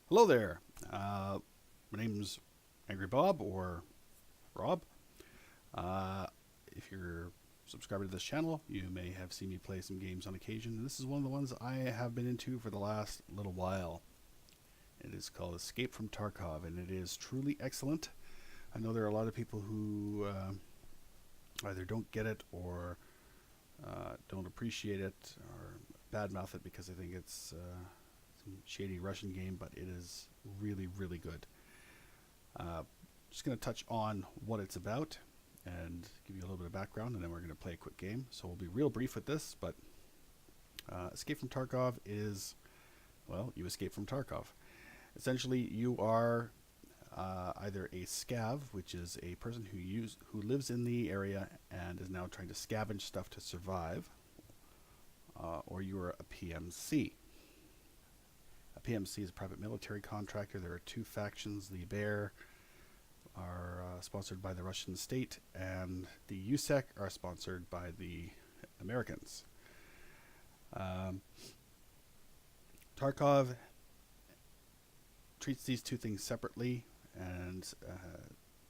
Hello there. My name's Angry Bob or Rob. Uh, if you're subscribed to this channel, you may have seen me play some games on occasion. And this is one of the ones I have been into for the last little while. It is called Escape from Tarkov, and it is truly excellent. I know there are a lot of people who either don't get it or don't appreciate it or badmouth it because they think it's some shady Russian game, but it is really, really good. Just going to touch on what it's about and give you a little bit of background, and then we're going to play a quick game. So we'll be real brief with this, but Escape from Tarkov is, well, you escape from Tarkov. Essentially, you are either a SCAV, which is a person who lives in the area and is now trying to scavenge stuff to survive, or you are a PMC. A PMC is a private military contractor. There are two factions. The Bear are sponsored by the Russian state, and the USEC are sponsored by the Americans. Tarkov treats these two things separately, and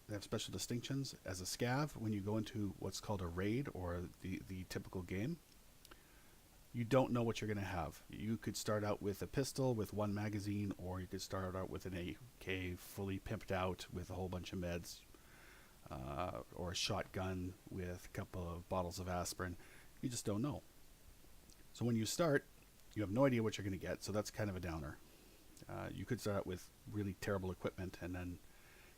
they have special distinctions. As a SCAV, when you go into what's called a raid, or the typical game, you don't know what you're going to have. You could start out with a pistol with one magazine, or you could start out with an AK fully pimped out with a whole bunch of meds, or a shotgun with a couple of bottles of aspirin. You just don't know. So when you start, you have no idea what you're going to get, so that's kind of a downer. You could start out with really terrible equipment and then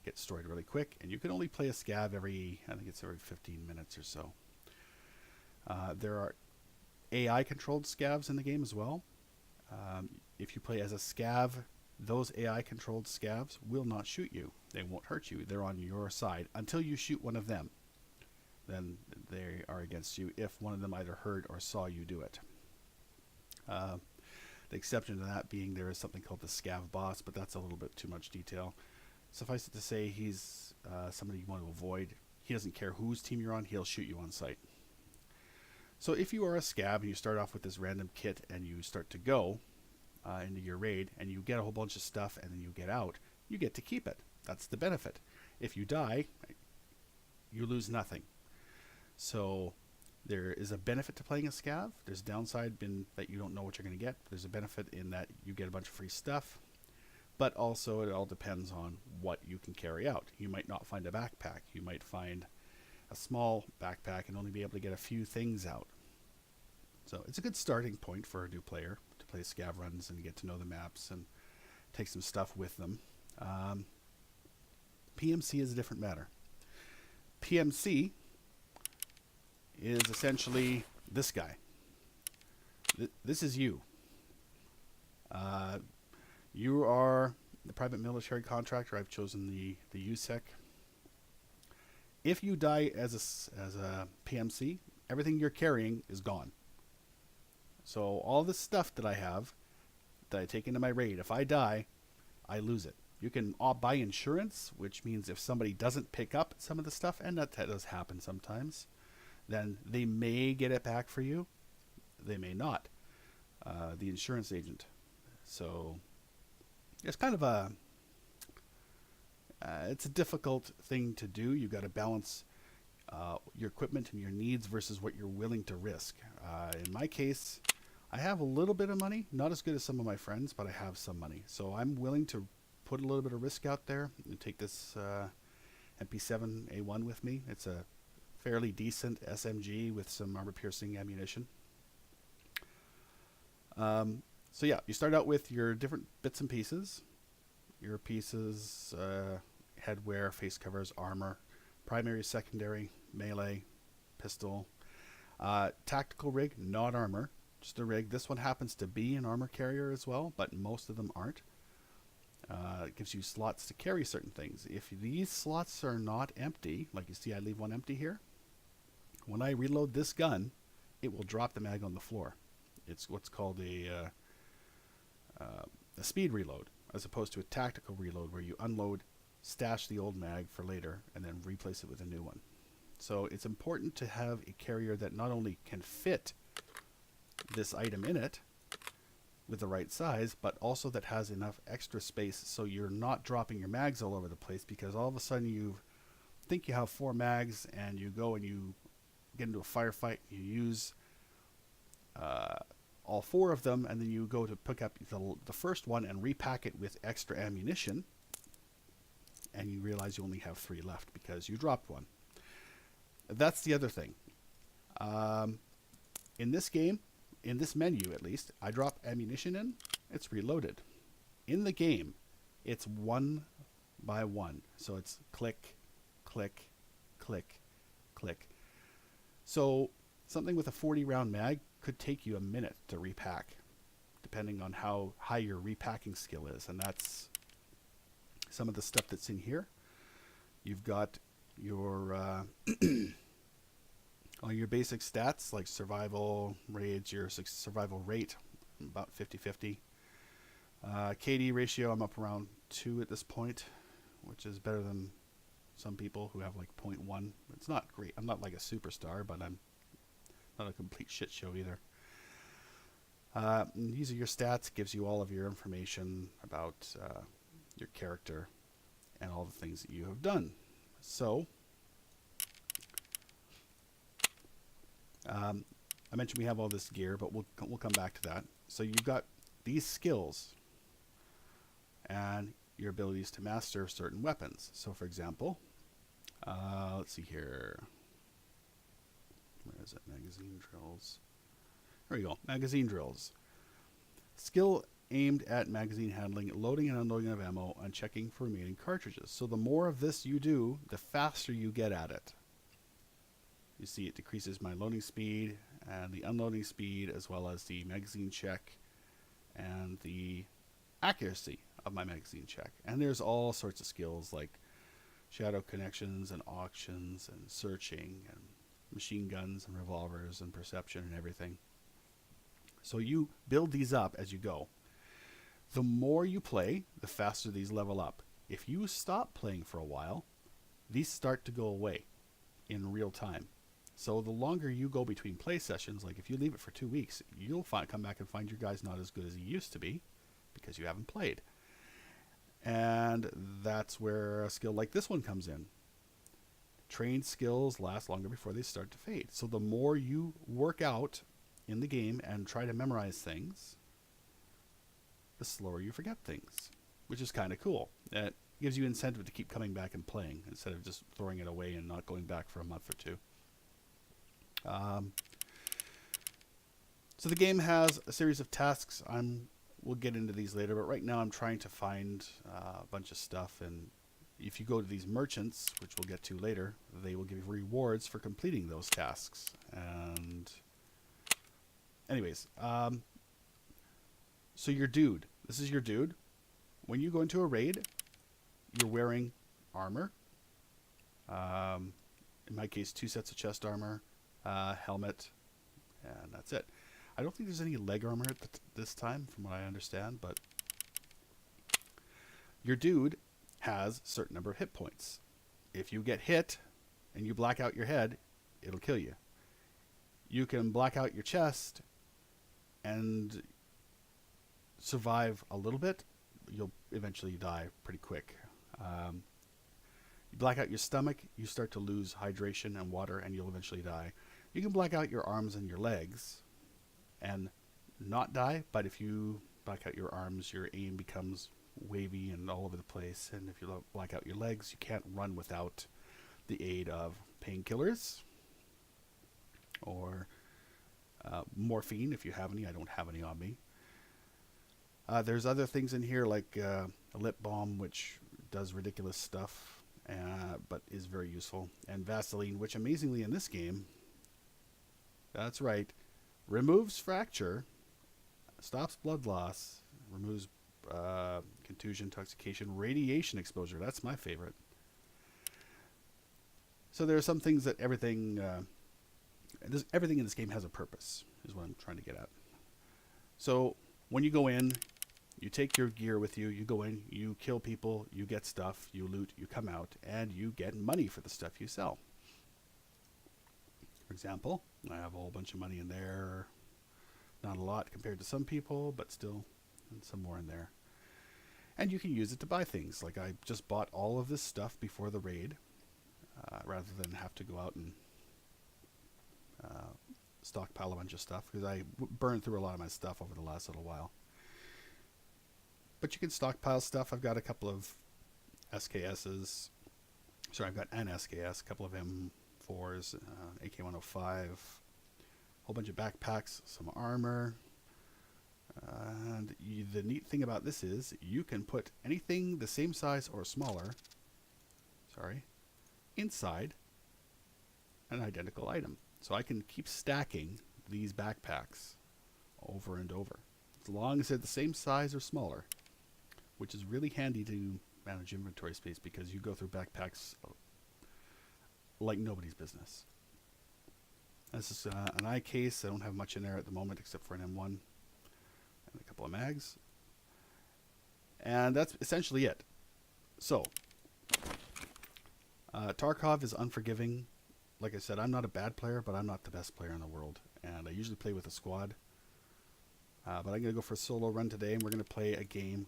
get destroyed really quick, and you can only play a scav every 15 minutes or so. There are AI controlled scavs in the game as well. If you play as a scav, those AI controlled scavs will not shoot you. They won't hurt you. They're on your side until you shoot one of them. Then they are against you if one of them either heard or saw you do it. The exception to that being there is something called the scav boss, but that's a little bit too much detail. Suffice it to say, he's somebody you want to avoid. He doesn't care whose team you're on, he'll shoot you on sight. So if you are a scav and you start off with this random kit and you start to go into your raid and you get a whole bunch of stuff and then you get out, you get to keep it. That's the benefit. If you die, you lose nothing. So there is a benefit to playing a scav. There's a downside in that you don't know what you're going to get. There's a benefit in that you get a bunch of free stuff. But also it all depends on what you can carry out. You might not find a backpack. You might find a small backpack and only be able to get a few things out. So it's a good starting point for a new player to play scav runs and get to know the maps and take some stuff with them. PMC is a different matter. PMC is essentially this guy. This is you. You are the private military contractor. I've chosen the USEC. If you die as a PMC, everything you're carrying is gone. So all this stuff that I have, that I take into my raid, if I die, I lose it. You can buy insurance, which means if somebody doesn't pick up some of the stuff, and that does happen sometimes, then they may get it back for you. They may not. The insurance agent. So it's kind of it's a difficult thing to do. You've got to balance your equipment and your needs versus what you're willing to risk. In my case, I have a little bit of money, not as good as some of my friends, but I have some money. So I'm willing to put a little bit of risk out there and take this MP7A1 with me. It's a fairly decent SMG with some armor-piercing ammunition. So yeah, you start out with your different bits and pieces. Your pieces, headwear, face covers, armor, primary, secondary, melee, pistol, tactical rig, not armor, just a rig. This one happens to be an armor carrier as well, but most of them aren't. It gives you slots to carry certain things. If these slots are not empty, like you see I leave one empty here, when I reload this gun, it will drop the mag on the floor. It's what's called a speed reload, as opposed to a tactical reload where you unload, stash the old mag for later, and then replace it with a new one. So it's important to have a carrier that not only can fit this item in it, with the right size, but also that has enough extra space so you're not dropping your mags all over the place, because all of a sudden you think you have 4 mags and you go and you get into a firefight, you use all 4 of them, and then you go to pick up the first one and repack it with extra ammunition, and you realize you only have 3 left because you dropped one. That's the other thing. In this game, in this menu at least, I drop ammunition in, it's reloaded. In the game, it's 1 by 1. So it's click, click, click, click. So something with a 40 round mag could take you a minute to repack, depending on how high your repacking skill is. And that's some of the stuff that's in here. You've got your all your basic stats like survival rage, your survival rate, about 50-50. KD ratio, I'm up around 2 at this point, which is better than some people who have like 0.1. It's not great. I'm not like a superstar, but I'm not a complete shit show either. These are your stats. Gives you all of your information about your character and all the things that you have done. So I mentioned we have all this gear, but we'll come back to that. So you've got these skills and your abilities to master certain weapons. So for example, let's see here. Where is it? Magazine drills. There we go. Magazine drills. Skill aimed at magazine handling, loading and unloading of ammo, and checking for remaining cartridges. So the more of this you do, the faster you get at it. You see it decreases my loading speed and the unloading speed, as well as the magazine check and the accuracy of my magazine check. And there's all sorts of skills like shadow connections and auctions and searching and machine guns and revolvers and perception and everything. So you build these up as you go. The more you play, the faster these level up. If you stop playing for a while, these start to go away in real time. So the longer you go between play sessions, like if you leave it for 2 weeks, you'll come back and find your guy's not as good as he used to be because you haven't played. And that's where a skill like this one comes in. Trained skills last longer before they start to fade. So the more you work out in the game and try to memorize things, the slower you forget things, which is kind of cool. It gives you incentive to keep coming back and playing instead of just throwing it away and not going back for a month or 2. So the game has a series of tasks. We'll get into these later, but right now I'm trying to find a bunch of stuff, and if you go to these merchants, which we'll get to later, they will give you rewards for completing those tasks. And anyways, so your dude, this is your dude. When you go into a raid, you're wearing armor. In my case, 2 sets of chest armor, helmet, and that's it. I don't think there's any leg armor at this time, from what I understand, but your dude has a certain number of hit points. If you get hit and you black out your head, it'll kill you. You can black out your chest and survive a little bit. You'll eventually die pretty quick. You black out your stomach, you start to lose hydration and water, and you'll eventually die. You can black out your arms and your legs and not die, but if you black out your arms, your aim becomes wavy and all over the place. And if you black out your legs, you can't run without the aid of painkillers or morphine, if you have any. I don't have any on me. There's other things in here like a lip balm, which does ridiculous stuff, but is very useful. And Vaseline, which amazingly in this game, that's right, removes fracture, stops blood loss, removes contusion, intoxication, radiation exposure. That's my favorite. So there are some things that everything in this game has a purpose, is what I'm trying to get at. So when you go in, you take your gear with you, you go in, you kill people, you get stuff, you loot, you come out, and you get money for the stuff you sell. For example, I have a whole bunch of money in there. Not a lot compared to some people, but still some more in there. And you can use it to buy things. Like I just bought all of this stuff before the raid, rather than have to go out and stockpile a bunch of stuff, because I burned through a lot of my stuff over the last little while. But you can stockpile stuff. I've got a couple of SKSs. Sorry, I've got an SKS, a couple of M4s, AK-105, a whole bunch of backpacks, some armor. And the neat thing about this is you can put anything the same size or smaller, inside an identical item. So I can keep stacking these backpacks over and over, as long as they're the same size or smaller, which is really handy to manage inventory space, because you go through backpacks like nobody's business. This is an eye case. I don't have much in there at the moment except for an M1 and a couple of mags. And that's essentially it. So, Tarkov is unforgiving. Like I said, I'm not a bad player, but I'm not the best player in the world. And I usually play with a squad. But I'm going to go for a solo run today, and we're going to play a game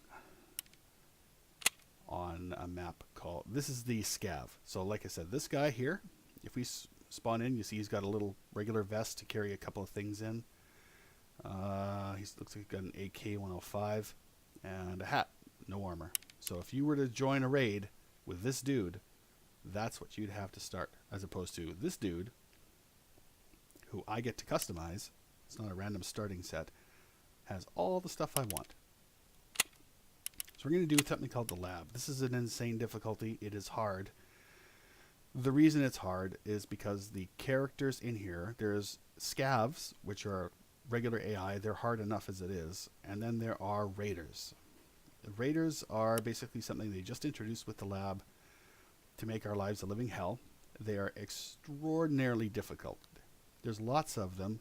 on a map called, this is the SCAF. So like I said, this guy here, if we spawn in, you see he's got a little regular vest to carry a couple of things in. He looks like he's got an AK-105 and a hat, no armor. So if you were to join a raid with this dude, that's what you'd have to start, as opposed to this dude, who I get to customize. It's not a random starting set. Has all the stuff I want. So we're going to do something called the lab. This is an insane difficulty. It is hard. The reason it's hard is because the characters in here, there's scavs, which are regular AI. They're hard enough as it is. And then there are raiders. The raiders are basically something they just introduced with the lab to make our lives a living hell. They are extraordinarily difficult. There's lots of them.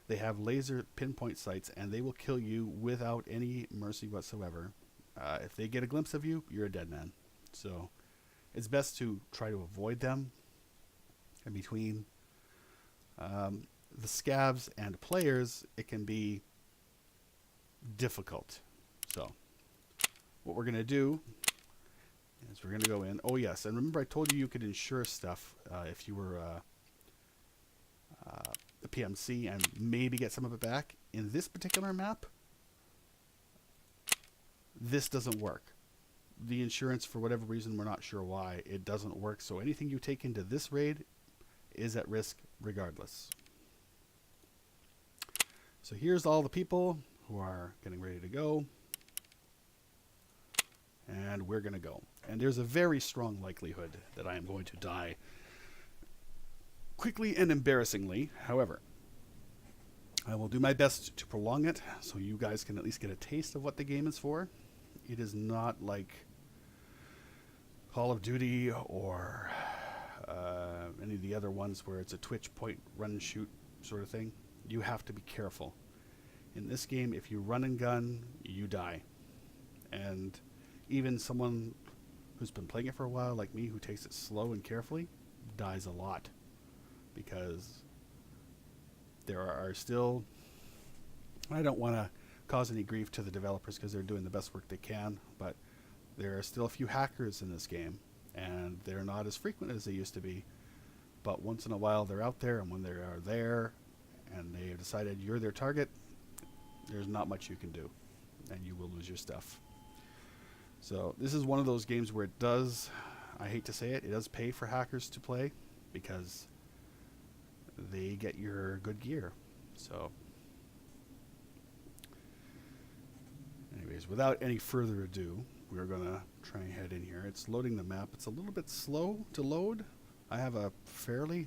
They have laser pinpoint sights, and they will kill you without any mercy whatsoever. If they get a glimpse of you, you're a dead man. So it's best to try to avoid them. And between the scavs and players, it can be difficult. So what we're going to do is we're going to go in. Oh, yes. And remember, I told you could insure stuff if you were a PMC and maybe get some of it back. In this particular map, this doesn't work. The insurance, for whatever reason, we're not sure why, it doesn't work. So anything you take into this raid is at risk regardless. So here's all the people who are getting ready to go. And we're going to go. And there's a very strong likelihood that I am going to die quickly and embarrassingly. However, I will do my best to prolong it so you guys can at least get a taste of what the game is for. It is not like Call of Duty or any of the other ones where it's a twitch, point, run, shoot sort of thing. You have to be careful. In this game, if you run and gun, you die. And even someone who's been playing it for a while, like me, who takes it slow and carefully, dies a lot. Because there are still... I don't want to cause any grief to the developers because they're doing the best work they can, but there are still a few hackers in this game, and they're not as frequent as they used to be. But once in a while they're out there, and when they are there and they have decided you're their target, there's not much you can do, and you will lose your stuff. So this is one of those games where it does, I hate to say it, it does pay for hackers to play because they get your good gear. So anyways, without any further ado, we're going to try and head in here. It's loading the map. It's a little bit slow to load. I have a fairly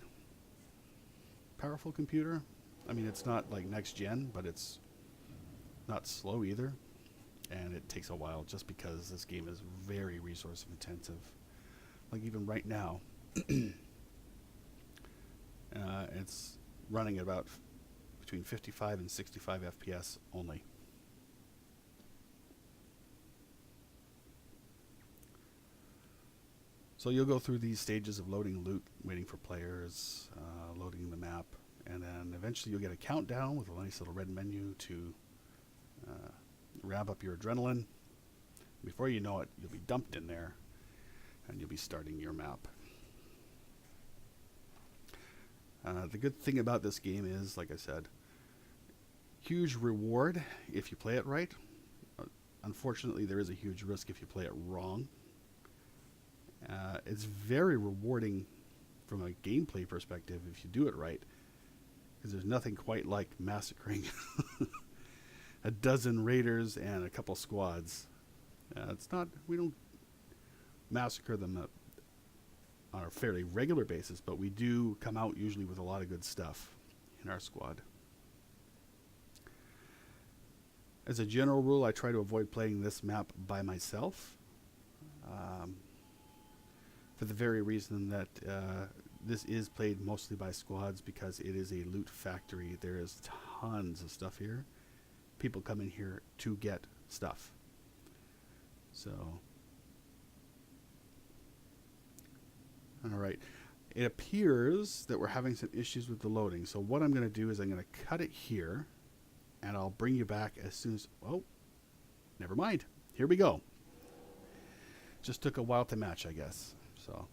powerful computer. I mean, it's not like next gen, but it's not slow either. And it takes a while just because this game is very resource intensive. Like even right now, it's running at about between 55 and 65 FPS only. So you'll go through these stages of loading loot, waiting for players, loading the map, and then eventually you'll get a countdown with a nice little red menu to ramp up your adrenaline. Before you know it, you'll be dumped in there, and you'll be starting your map. The good thing about this game is, like I said, huge reward if you play it right. Unfortunately, there is a huge risk if you play it wrong. It's very rewarding from a gameplay perspective if you do it right, because there's nothing quite like massacring a dozen raiders and a couple squads. We don't massacre them on a fairly regular basis, but we do come out usually with a lot of good stuff in our squad. As a general rule, I try to avoid playing this map by myself, for the very reason that this is played mostly by squads, because it is a loot factory. There is tons of stuff here. People come in here to get stuff. So, all right. It appears that we're having some issues with the loading. So what I'm going to do is I'm going to cut it here, and I'll bring you back as soon as... Oh, never mind. Here we go. Just took a while to match, I guess. So...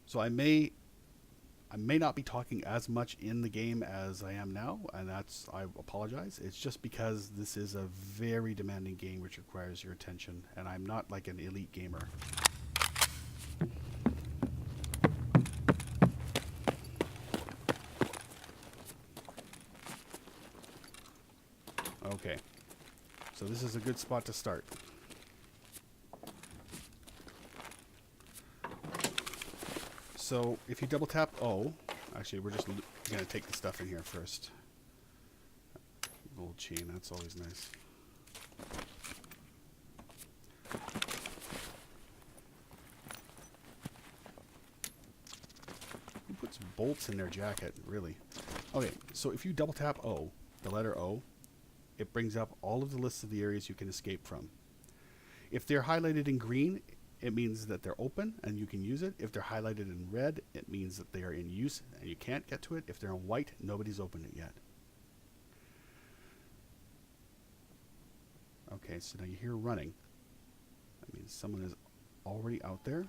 So I may not be talking as much in the game as I am now, and I apologize. It's just because this is a very demanding game which requires your attention, and I'm not like an elite gamer. Okay, so this is a good spot to start. So if you double tap O, actually we're just going to take the stuff in here first. Gold chain, that's always nice. Who puts bolts in their jacket, really? Okay, so if you double tap O, the letter O, it brings up all of the lists of the areas you can escape from. If they're highlighted in green, it means that they're open and you can use it. If they're highlighted in red, it means that they are in use and you can't get to it. If they're in white, nobody's opened it yet. Okay, so now you hear running. That means someone is already out there.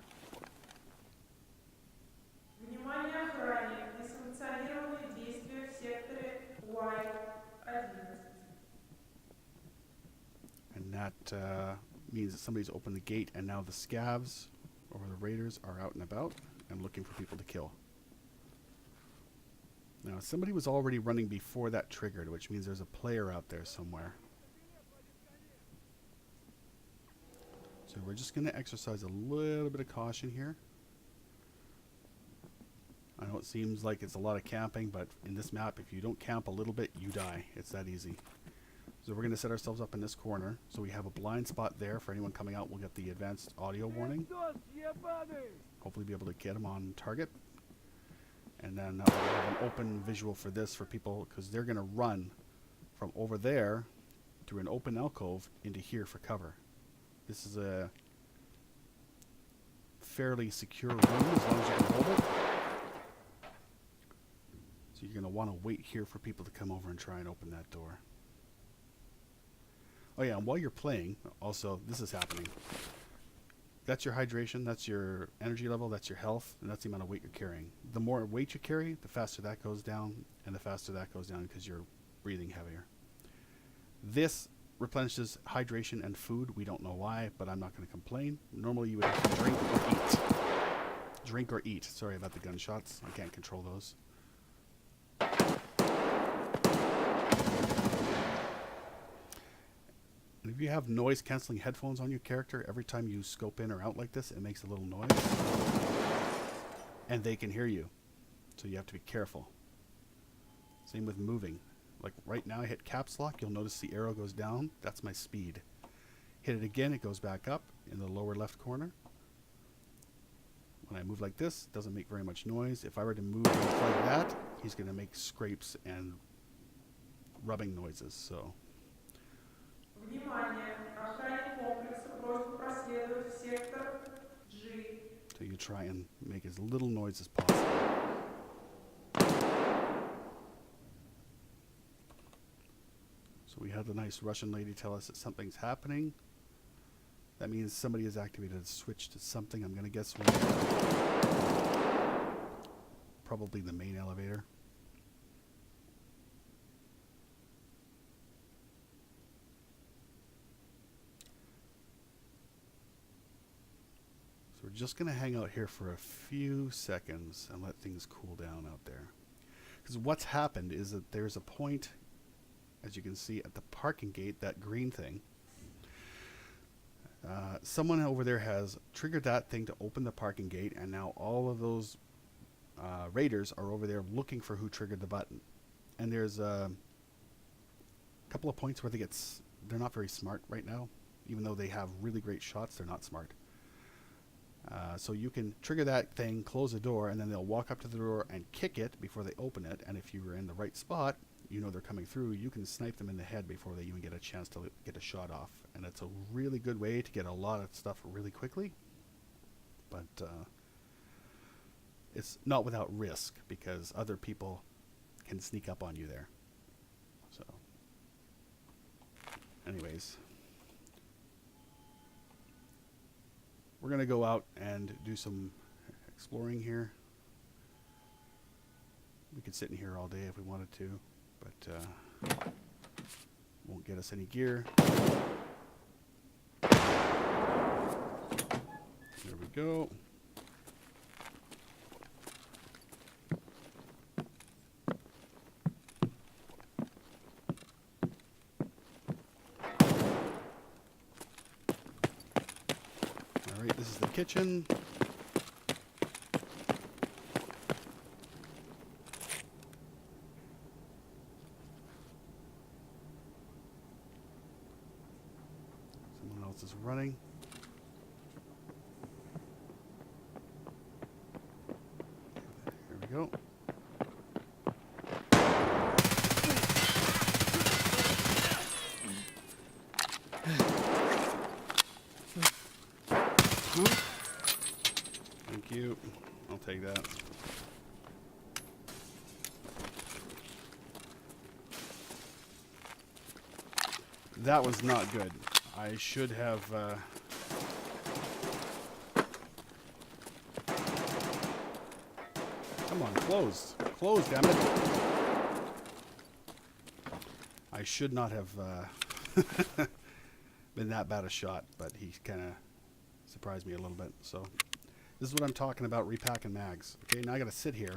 And that means that somebody's opened the gate, and now the scavs or the raiders are out and about and looking for people to kill. Now, somebody was already running before that triggered, which means there's a player out there somewhere. So we're just going to exercise a little bit of caution here. I know it seems like it's a lot of camping, but in this map, if you don't camp a little bit, you die. It's that easy. So we're going to set ourselves up in this corner. So we have a blind spot there for anyone coming out. We'll get the advanced audio warning. Hopefully be able to get them on target. And then we'll have an open visual for this for people, because they're going to run from over there through an open alcove into here for cover. This is a fairly secure room as long as you can hold it. So you're going to want to wait here for people to come over and try and open that door. Oh yeah, and while you're playing, also, this is happening. That's your hydration, that's your energy level, that's your health, and that's the amount of weight you're carrying. The more weight you carry, the faster that goes down, and the faster that goes down because you're breathing heavier. This replenishes hydration and food. We don't know why, but I'm not going to complain. Normally you would have to drink or eat. Drink or eat. Sorry about the gunshots. I can't control those. And if you have noise cancelling headphones on your character, every time you scope in or out like this, it makes a little noise. And they can hear you. So you have to be careful. Same with moving. Like right now I hit caps lock, you'll notice the arrow goes down. That's my speed. Hit it again, it goes back up in the lower left corner. When I move like this, it doesn't make very much noise. If I were to move like that, he's going to make scrapes and rubbing noises. So. Внимание! Охранник комплекса просит проследовать в сектор try and make as little noise as possible. So we had the nice Russian lady tell us that something's happening. That means somebody has activated a switch to something. I'm going to guess probably the main elevator. So we're just going to hang out here for a few seconds and let things cool down out there. Because what's happened is that there's a point, as you can see at the parking gate, that green thing. Someone over there has triggered that thing to open the parking gate, and now all of those raiders are over there looking for who triggered the button. And there's a couple of points where they're not very smart right now. Even though they have really great shots, they're not smart. So you can trigger that thing, close the door, and then they'll walk up to the door and kick it before they open it. And if you were in the right spot, you know they're coming through, you can snipe them in the head before they even get a chance to get a shot off. And it's a really good way to get a lot of stuff really quickly. But it's not without risk, because other people can sneak up on you there. So, anyways, we're going to go out and do some exploring here. We could sit in here all day if we wanted to, but won't get us any gear. There we go. All right, this is the kitchen. Someone else is running. Here we go. Thank you. I'll take that. That was not good. I should have... Come on, close. Close, damn it. I should not have been that bad a shot, but he kind of surprised me a little bit. So this is what I'm talking about, repacking mags. Okay, now I gotta sit here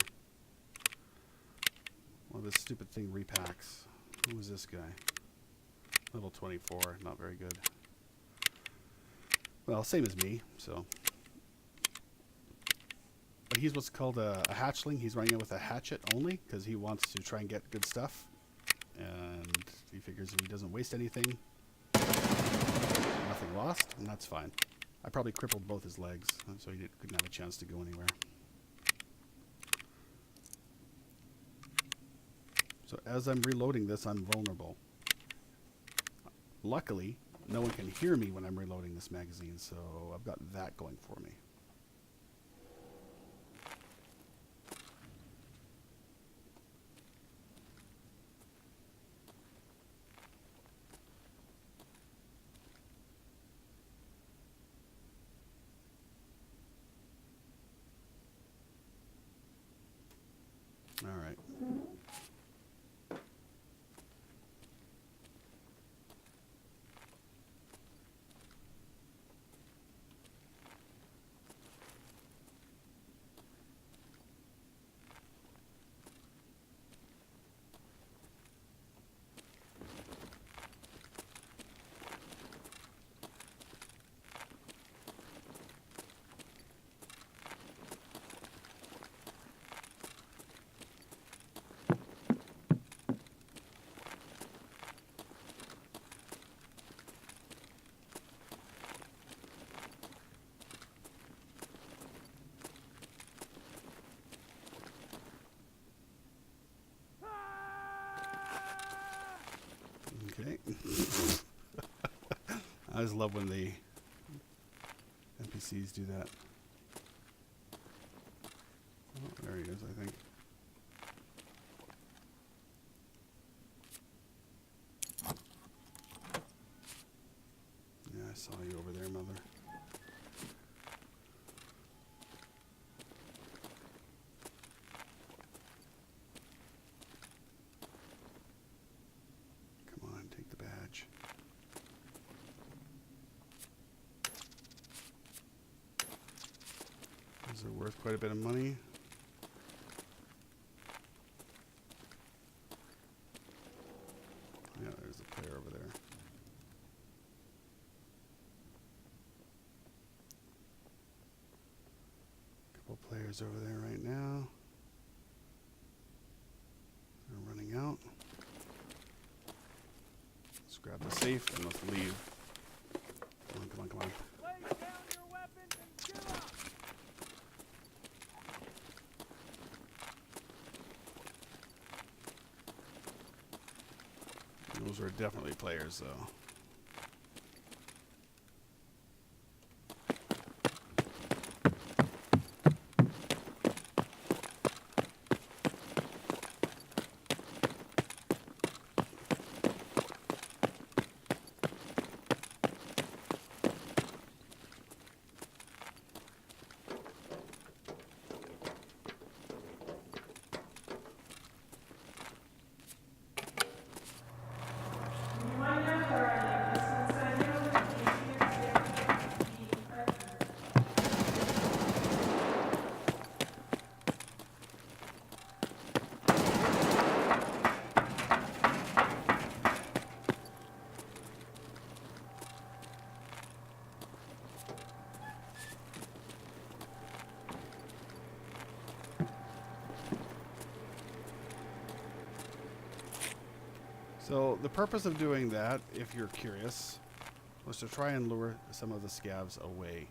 while this stupid thing repacks. Who is this guy? Level 24, not very good. Well, same as me, so. But he's what's called a hatchling. He's running it with a hatchet only because he wants to try and get good stuff. And he figures if he doesn't waste anything, nothing lost, and that's fine. I probably crippled both his legs, so he couldn't have a chance to go anywhere. So as I'm reloading this, I'm vulnerable. Luckily, no one can hear me when I'm reloading this magazine, so I've got that going for me. All right. Okay. I always love when the NPCs do that. saw you over there, mother. Come on, take the badge. Is it worth quite a bit of money? Yeah, there's a player over there. Couple players over there right now. They're running out. Let's grab the safe and let's leave. Come on, come on, come on. Lay down your weapons and give up! Those are definitely players, though. So the purpose of doing that, if you're curious, was to try and lure some of the scavs away.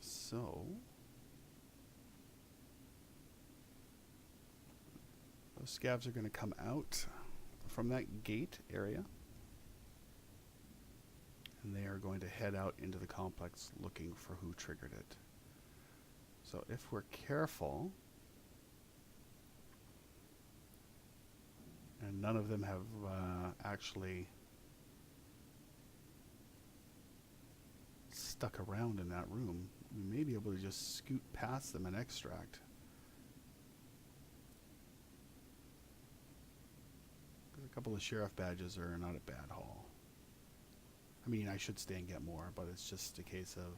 So, those scavs are going to come out from that gate area, and they are going to head out into the complex looking for who triggered it. So if we're careful, and none of them have actually stuck around in that room, we may be able to just scoot past them and extract. A couple of sheriff badges are not a bad haul. I mean, I should stay and get more, but it's just a case of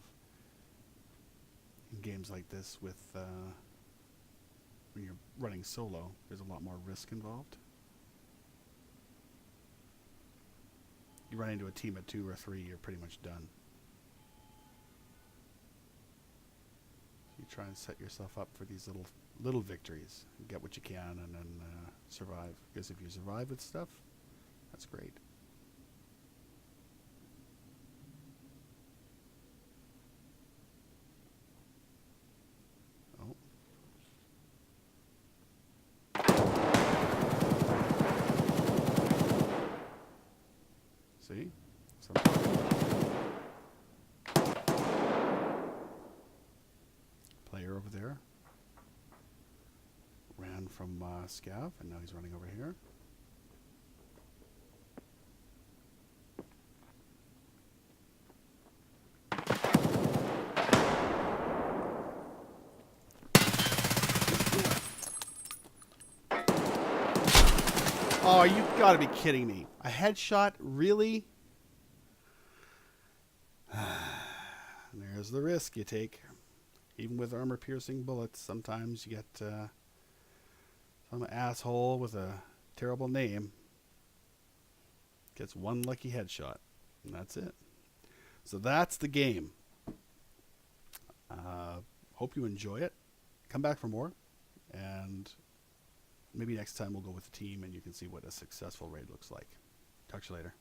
in games like this with when you're running solo, there's a lot more risk involved. You run into a team of 2 or 3, you're pretty much done. You try and set yourself up for these little victories. Get what you can and then survive. Because if you survive with stuff, that's great. Oh. See? Player over there ran from SCAF, and now he's running over here. Oh, you gotta be kidding me. A headshot? Really? There's the risk you take. Even with armor-piercing bullets, sometimes you get some asshole with a terrible name gets one lucky headshot, and that's it. So that's the game. Hope you enjoy it. Come back for more, and maybe next time we'll go with the team and you can see what a successful raid looks like. Talk to you later.